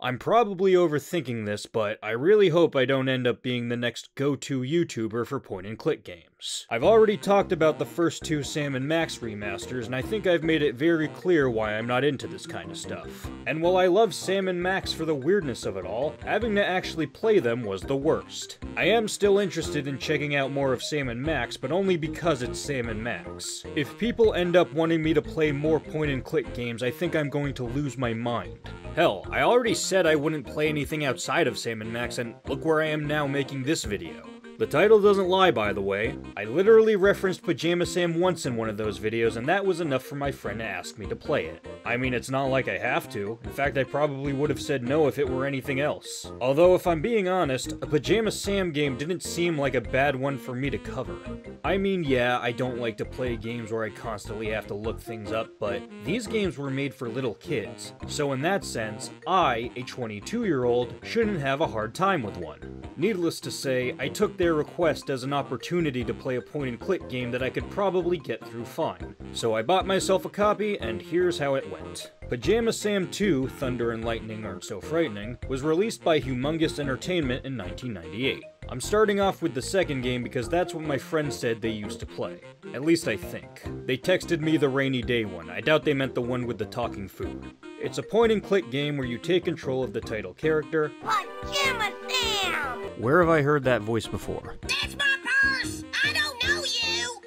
I'm probably overthinking this, but I really hope I don't end up being the next go-to YouTuber for point-and-click games. I've already talked about the first two Sam & Max remasters, and I think I've made it very clear why I'm not into this kind of stuff. And while I love Sam & Max for the weirdness of it all, having to actually play them was the worst. I am still interested in checking out more of Sam & Max, but only because it's Sam & Max. If people end up wanting me to play more point-and-click games, I think I'm going to lose my mind. Hell, I already said I wouldn't play anything outside of Sam & Max, and look where I am now making this video. The title doesn't lie, by the way. I literally referenced Pajama Sam once in one of those videos, and that was enough for my friend to ask me to play it. I mean, it's not like I have to. In fact, I probably would have said no if it were anything else. Although, if I'm being honest, a Pajama Sam game didn't seem like a bad one for me to cover. I mean, yeah, I don't like to play games where I constantly have to look things up, but these games were made for little kids. So in that sense, I, a 22-year-old, shouldn't have a hard time with one. Needless to say, I took their request as an opportunity to play a point-and-click game that I could probably get through fine. So I bought myself a copy, and here's how it went. Pajama Sam 2, Thunder and Lightning Aren't So Frightening, was released by Humongous Entertainment in 1998. I'm starting off with the second game because that's what my friends said they used to play. At least I think. They texted me the rainy day one. I doubt they meant the one with the talking food. It's a point-and-click game where you take control of the title character. Pajama Sam! Where have I heard that voice before? That's my purse! I don't know you!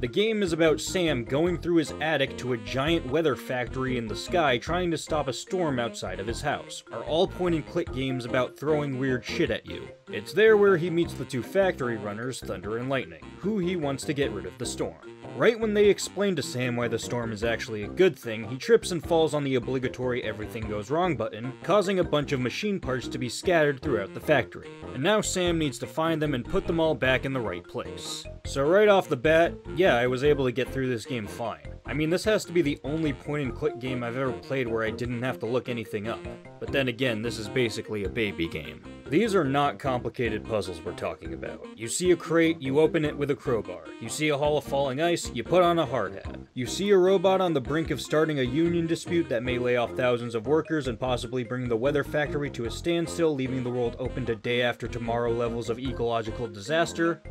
The game is about Sam going through his attic to a giant weather factory in the sky trying to stop a storm outside of his house. Are all point-and-click games about throwing weird shit at you. It's there where he meets the two factory runners, Thunder and Lightning, who he wants to get rid of the storm. Right when they explain to Sam why the storm is actually a good thing, he trips and falls on the obligatory everything goes wrong button, causing a bunch of machine parts to be scattered throughout the factory. And now Sam needs to find them and put them all back in the right place. So right off the bat, yeah, I was able to get through this game fine. I mean, this has to be the only point-and-click game I've ever played where I didn't have to look anything up. But then again, this is basically a baby game. These are not complicated puzzles we're talking about. You see a crate, you open it with a crowbar. You see a hall of falling ice, you put on a hard hat. You see a robot on the brink of starting a union dispute that may lay off thousands of workers and possibly bring the weather factory to a standstill, leaving the world open to day after tomorrow levels of ecological disaster.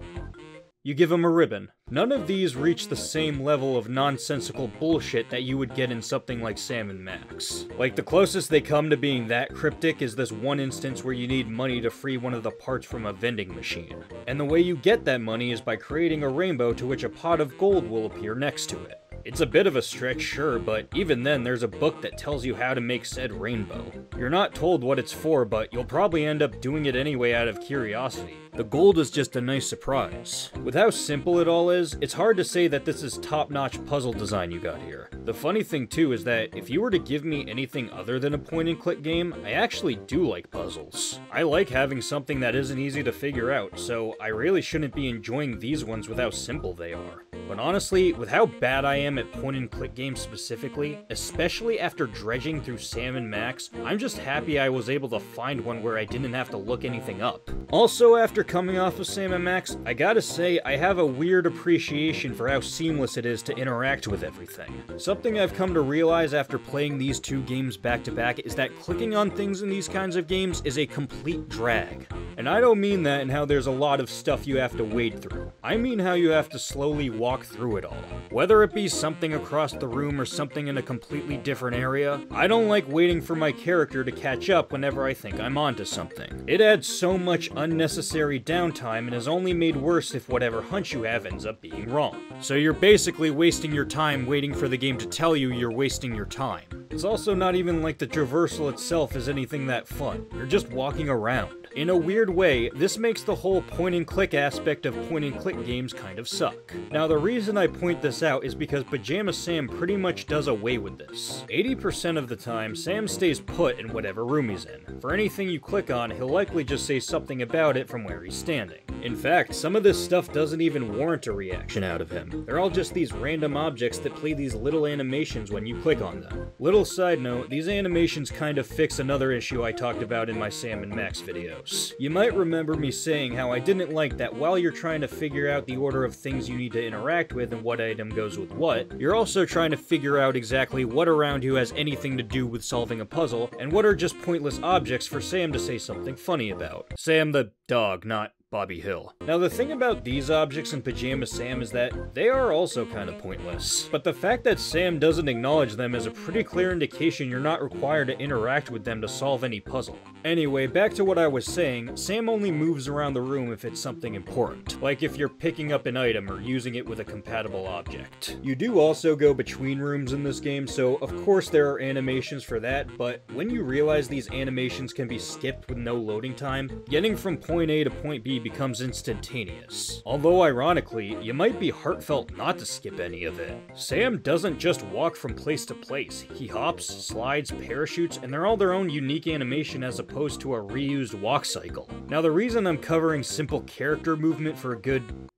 You give him a ribbon. None of these reach the same level of nonsensical bullshit that you would get in something like Sam & Max. Like, the closest they come to being that cryptic is this one instance where you need money to free one of the parts from a vending machine. And the way you get that money is by creating a rainbow to which a pot of gold will appear next to it. It's a bit of a stretch, sure, but even then there's a book that tells you how to make said rainbow. You're not told what it's for, but you'll probably end up doing it anyway out of curiosity. The gold is just a nice surprise. With how simple it all is, it's hard to say that this is top-notch puzzle design you got here. The funny thing too is that if you were to give me anything other than a point-and-click game, I actually do like puzzles. I like having something that isn't easy to figure out, so I really shouldn't be enjoying these ones with how simple they are. But honestly, with how bad I am at point-and-click games specifically, especially after dredging through Sam & Max, I'm just happy I was able to find one where I didn't have to look anything up. Also, after coming off of Sam & Max, I gotta say I have a weird appreciation for how seamless it is to interact with everything. Something I've come to realize after playing these two games back to back is that clicking on things in these kinds of games is a complete drag. And I don't mean that in how there's a lot of stuff you have to wade through. I mean how you have to slowly walk through it all. Whether it be something across the room or something in a completely different area, I don't like waiting for my character to catch up whenever I think I'm onto something. It adds so much unnecessary downtime and is only made worse if whatever hunch you have ends up being wrong. So you're basically wasting your time waiting for the game to tell you you're wasting your time. It's also not even like the traversal itself is anything that fun. You're just walking around. In a weird way, this makes the whole point-and-click aspect of point-and-click games kind of suck. Now, the reason I point this out is because Pajama Sam pretty much does away with this. 80% of the time, Sam stays put in whatever room he's in. For anything you click on, he'll likely just say something about it from where he's standing. In fact, some of this stuff doesn't even warrant a reaction out of him. They're all just these random objects that play these little animations when you click on them. Little little side note, these animations kind of fix another issue I talked about in my Sam and Max videos. You might remember me saying how I didn't like that while you're trying to figure out the order of things you need to interact with and what item goes with what, you're also trying to figure out exactly what around you has anything to do with solving a puzzle, and what are just pointless objects for Sam to say something funny about. Sam the dog, not Bobby Hill. Now the thing about these objects in Pajama Sam is that they are also kind of pointless. But the fact that Sam doesn't acknowledge them is a pretty clear indication you're not required to interact with them to solve any puzzle. Anyway, back to what I was saying, Sam only moves around the room if it's something important, like if you're picking up an item or using it with a compatible object. You do also go between rooms in this game, so of course there are animations for that, but when you realize these animations can be skipped with no loading time, getting from point A to point B becomes instantaneous. Although ironically, you might be heartfelt not to skip any of it. Sam doesn't just walk from place to place, he hops, slides, parachutes, and they're all their own unique animation as opposed to a reused walk cycle. Now the reason I'm covering simple character movement for a good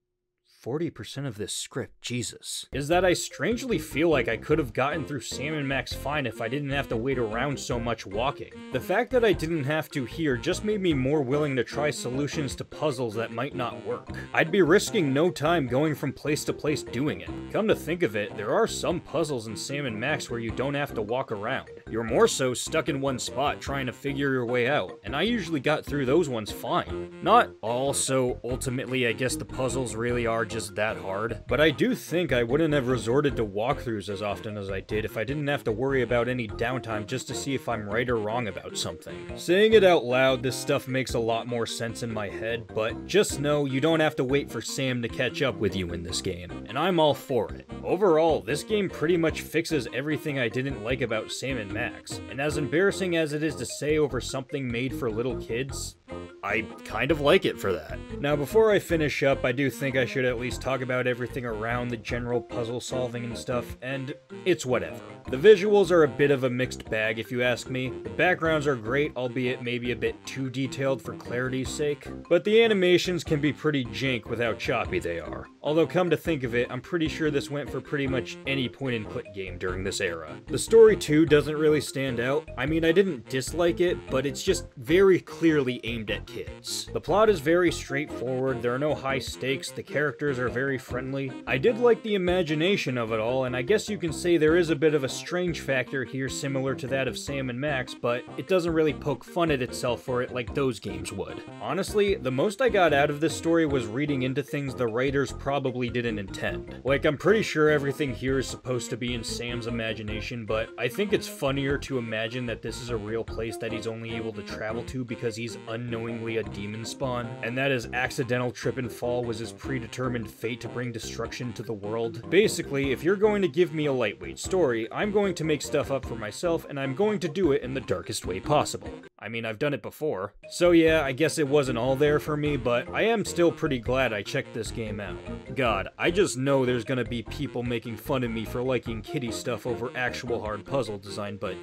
40% of this script, Jesus, is that I strangely feel like I could have gotten through Sam and Max fine if I didn't have to wait around so much walking. The fact that I didn't have to here just made me more willing to try solutions to puzzles that might not work. I'd be risking no time going from place to place doing it. Come to think of it, there are some puzzles in Sam and Max where you don't have to walk around. You're more so stuck in one spot trying to figure your way out, and I usually got through those ones fine. Not all, so ultimately I guess the puzzles really are just that hard, but I do think I wouldn't have resorted to walkthroughs as often as I did if I didn't have to worry about any downtime just to see if I'm right or wrong about something. Saying it out loud, this stuff makes a lot more sense in my head, but just know you don't have to wait for Sam to catch up with you in this game, and I'm all for it. Overall, this game pretty much fixes everything I didn't like about Sam and Max, and as embarrassing as it is to say over something made for little kids, I kind of like it for that. Now before I finish up, I do think I should at least talk about everything around the general puzzle solving and stuff, and it's whatever. The visuals are a bit of a mixed bag if you ask me. The backgrounds are great, albeit maybe a bit too detailed for clarity's sake, but the animations can be pretty jank with how choppy they are. Although come to think of it, I'm pretty sure this went for pretty much any point-and-click game during this era. The story too doesn't really stand out. I mean, I didn't dislike it, but it's just very clearly aimed at kids. The plot is very straightforward, there are no high stakes, the characters are very friendly. I did like the imagination of it all, and I guess you can say there is a bit of a strange factor here similar to that of Sam and Max, but it doesn't really poke fun at itself for it like those games would. Honestly, the most I got out of this story was reading into things the writers probably didn't intend. Like, I'm pretty sure everything here is supposed to be in Sam's imagination, but I think it's funnier to imagine that this is a real place that he's only able to travel to because he's unknowingly a demon spawn, and that his accidental trip and fall was his predetermined fate to bring destruction to the world. Basically, if you're going to give me a lightweight story, I'm going to make stuff up for myself, and I'm going to do it in the darkest way possible. I mean, I've done it before. So yeah, I guess it wasn't all there for me, but I am still pretty glad I checked this game out. God, I just know there's gonna be people making fun of me for liking kiddie stuff over actual hard puzzle design, but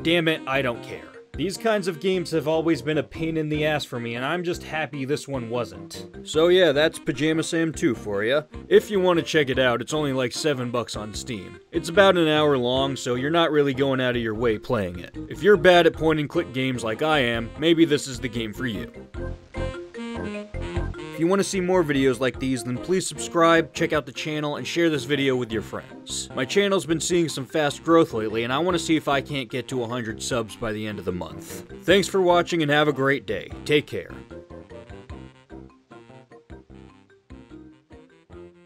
damn it, I don't care. These kinds of games have always been a pain in the ass for me, and I'm just happy this one wasn't. So yeah, that's Pajama Sam 2 for you. If you want to check it out, it's only like $7 on Steam. It's about an hour long, so you're not really going out of your way playing it. If you're bad at point-and-click games like I am, maybe this is the game for you. If you want to see more videos like these, then please subscribe, check out the channel, and share this video with your friends. My channel's been seeing some fast growth lately, and I want to see if I can't get to 100 subs by the end of the month. Thanks for watching and have a great day. Take care.